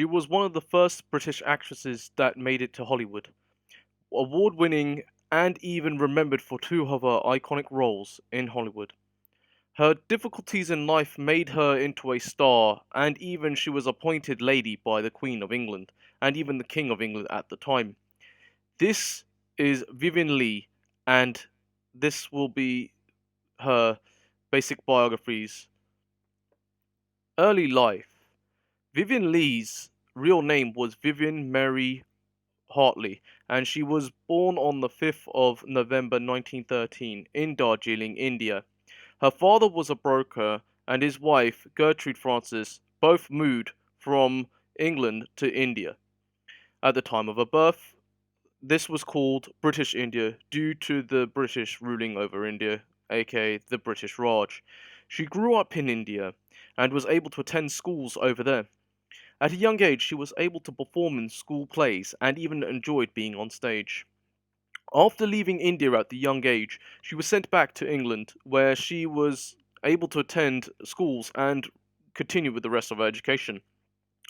She was one of the first British actresses that made it to Hollywood, award-winning and even remembered for two of her iconic roles in Hollywood. Her difficulties in life made her into a star, and even she was appointed lady by the Queen of England, and even the King of England at the time. This is Vivian Leigh, and this will be her basic biographies. Early life. Vivian Leigh's real name was Vivian Mary Hartley, and she was born on the 5th of November 1913 in Darjeeling, India. Her father was a broker, and his wife, Gertrude Francis, both moved from England to India. At the time of her birth, this was called British India due to the British ruling over India, aka the British Raj. She grew up in India and was able to attend schools over there. At a young age, she was able to perform in school plays and even enjoyed being on stage. After leaving India at the young age, she was sent back to England, where she was able to attend schools and continue with the rest of her education,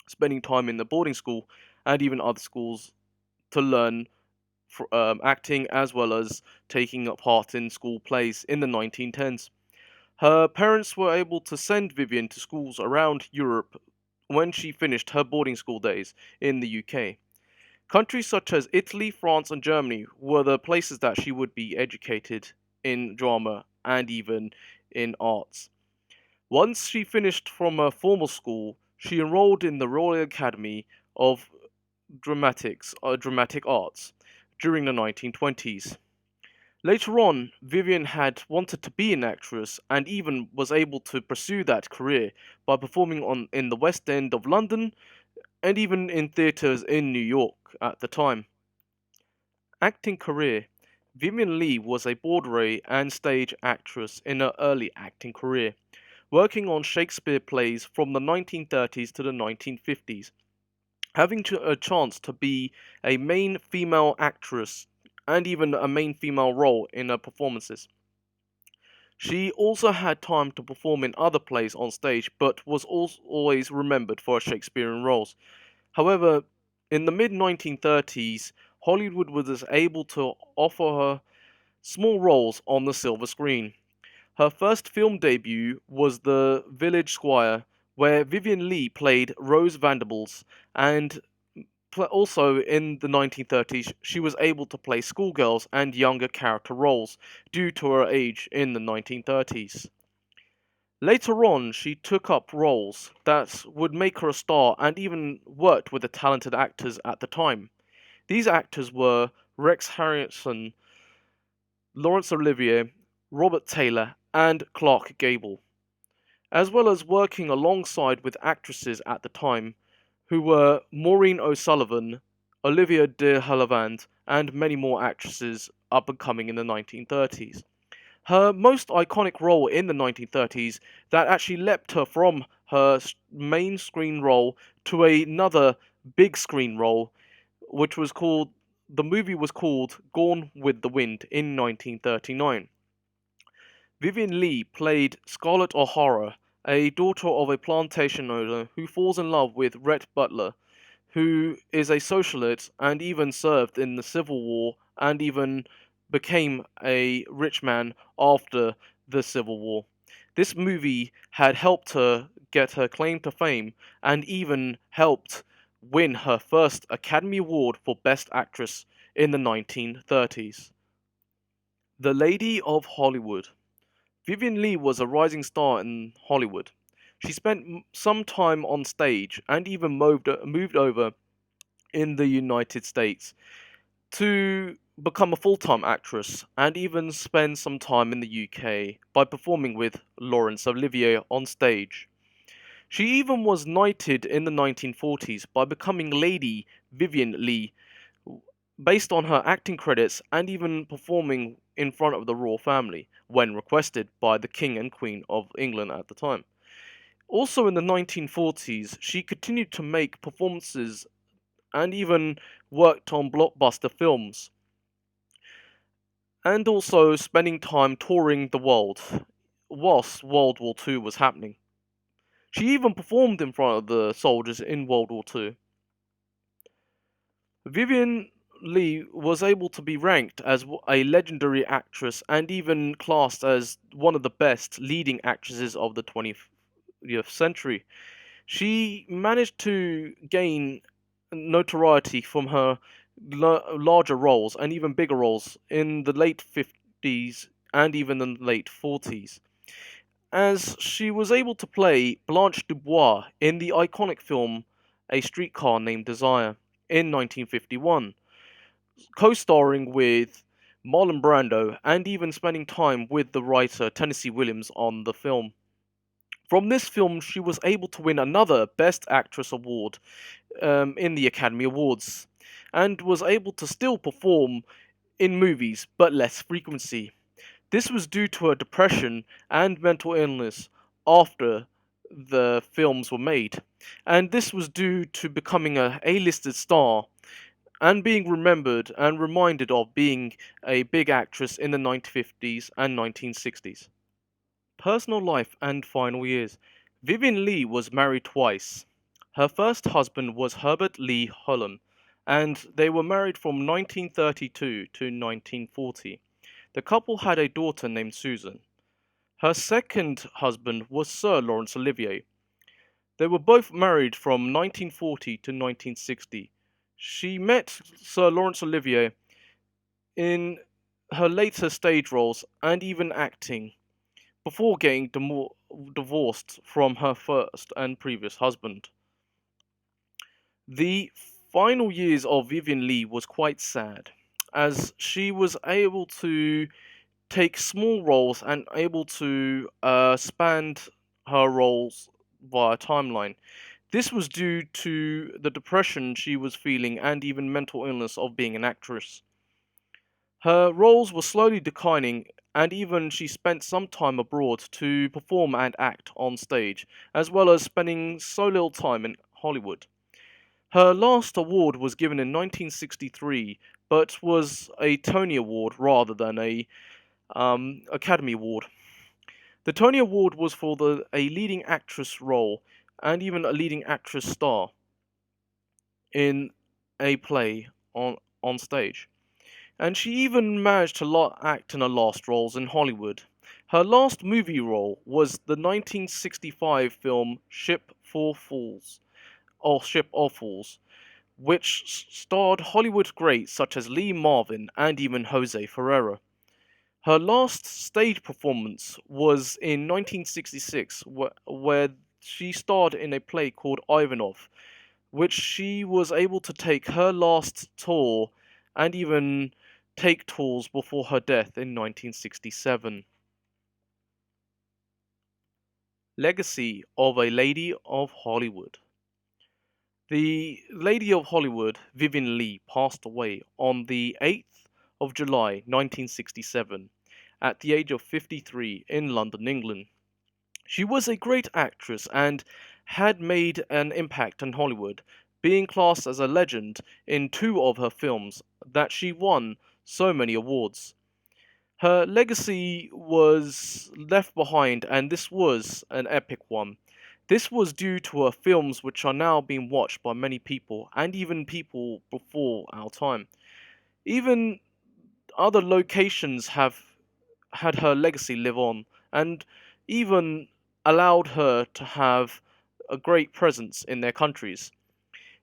spending time in the boarding school and even other schools to learn acting as well as taking part in school plays in the 1910s. Her parents were able to send Vivian to schools around Europe when she finished her boarding school days in the UK. Countries such as Italy, France, and Germany were the places that she would be educated in drama and even in arts. Once she finished from her formal school, she enrolled in the Royal Academy of Dramatic Arts during the 1920s. Later on, Vivian had wanted to be an actress and even was able to pursue that career by performing in the West End of London and even in theatres in New York at the time. Acting career. Vivian Leigh was a Broadway and stage actress in her early acting career, working on Shakespeare plays from the 1930s to the 1950s, having a chance to be a main female actress and even a main female role in her performances. She also had time to perform in other plays on stage, but was always remembered for her Shakespearean roles. However, in the mid 1930s, Hollywood was able to offer her small roles on the silver screen. Her first film debut was The Village Squire, where Vivian Leigh played Rose Vanderbilts, and also in the 1930s she was able to play schoolgirls and younger character roles due to her age in the 1930s. Later on, she took up roles that would make her a star and even worked with the talented actors at the time. These actors were Rex Harrison, Laurence Olivier, Robert Taylor, and Clark Gable, as well as working alongside with actresses at the time who were Maureen O'Sullivan, Olivia de Havilland, and many more actresses up and coming in the 1930s. Her most iconic role in the 1930s that actually leapt her from her main screen role to another big screen role, which was called the movie was called Gone with the Wind in 1939. Vivian Leigh played Scarlett O'Hara, a daughter of a plantation owner who falls in love with Rhett Butler, who is a socialite and even served in the Civil War and even became a rich man after the Civil War. This movie had helped her get her claim to fame and even helped win her first Academy Award for Best Actress in the 1930s. The Lady of Hollywood. Vivian Leigh was a rising star in Hollywood. She spent some time on stage and even moved over in the United States to become a full-time actress and even spend some time in the UK by performing with Laurence Olivier on stage. She even was knighted in the 1940s by becoming Lady Vivian Leigh based on her acting credits and even performing in front of the royal family when requested by the King and Queen of England at the time. Also in the 1940s, she continued to make performances and even worked on blockbuster films, and also spending time touring the world whilst World War II was happening. She even performed in front of the soldiers in World War II. Vivian Leigh was able to be ranked as a legendary actress and even classed as one of the best leading actresses of the 20th century. She managed to gain notoriety from her larger roles and even bigger roles in the late 50s and even the late 40s, as she was able to play Blanche Dubois in the iconic film A Streetcar Named Desire in 1951, co-starring with Marlon Brando and even spending time with the writer Tennessee Williams on the film. From this film, she was able to win another Best Actress award in the Academy Awards, and was able to still perform in movies but less frequency. This was due to her depression and mental illness after the films were made, and this was due to becoming a A-listed star and being remembered and reminded of being a big actress in the 1950s and 1960s. Personal life and final years. Vivian Leigh was married twice. Her first husband was Herbert Lee Holland, and they were married from 1932 to 1940. The couple had a daughter named Susan. Her second husband was Sir Laurence Olivier. They were both married from 1940 to 1960. She met Sir Laurence Olivier in her later stage roles and even acting before getting divorced from her first and previous husband. The final years of Vivian Leigh was quite sad, as she was able to take small roles and able to span her roles via timeline. This was due to the depression she was feeling and even mental illness of being an actress. Her roles were slowly declining, and even she spent some time abroad to perform and act on stage, as well as spending so little time in Hollywood. Her last award was given in 1963, but was a Tony Award rather than a Academy Award. The Tony Award was for a leading actress role and even a leading actress star in a play on stage. And she even managed to act in her last roles in Hollywood. Her last movie role was the 1965 film Ship of Fools, which starred Hollywood greats such as Lee Marvin and even Jose Ferreira. Her last stage performance was in 1966, where she starred in a play called Ivanov, which she was able to take her last tour and even take tours before her death in 1967. Legacy of a Lady of Hollywood. The Lady of Hollywood, Vivian Leigh, passed away on the 8th of July 1967 at the age of 53 in London, England. She was a great actress and had made an impact in Hollywood, being classed as a legend in two of her films that she won so many awards. Her legacy was left behind, and this was an epic one. This was due to her films, which are now being watched by many people, and even people before our time. Even other locations have had her legacy live on, and even allowed her to have a great presence in their countries.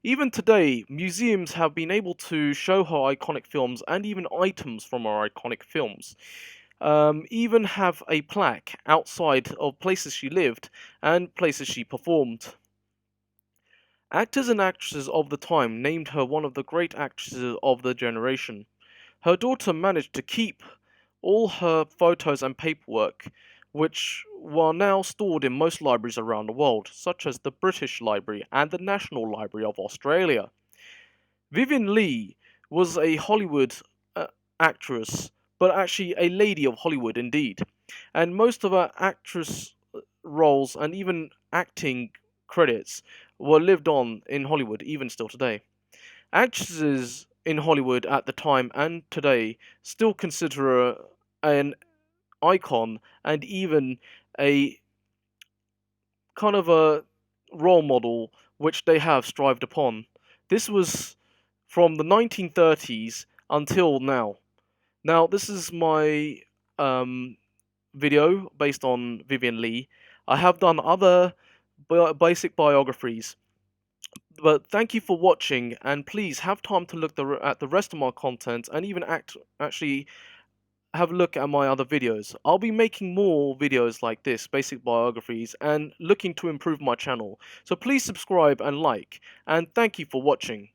Even today, museums have been able to show her iconic films and even items from her iconic films. Even have a plaque outside of places she lived and places she performed. Actors and actresses of the time named her one of the great actresses of the generation. Her daughter managed to keep all her photos and paperwork, which were now stored in most libraries around the world, such as the British Library and the National Library of Australia. Vivian Leigh was a Hollywood actress, but actually a lady of Hollywood indeed, and most of her actress roles and even acting credits were lived on in Hollywood, even still today. Actresses in Hollywood at the time and today still consider her an icon and even a kind of a role model which they have strived upon. This was from the 1930s until now. Now, this is my um, video based on Vivian Leigh. I have done other basic biographies, but thank you for watching, and please have time to look at the rest of my content and even actually have a look at my other videos. I'll be making more videos like this, basic biographies, and looking to improve my channel. So please subscribe and like, and thank you for watching.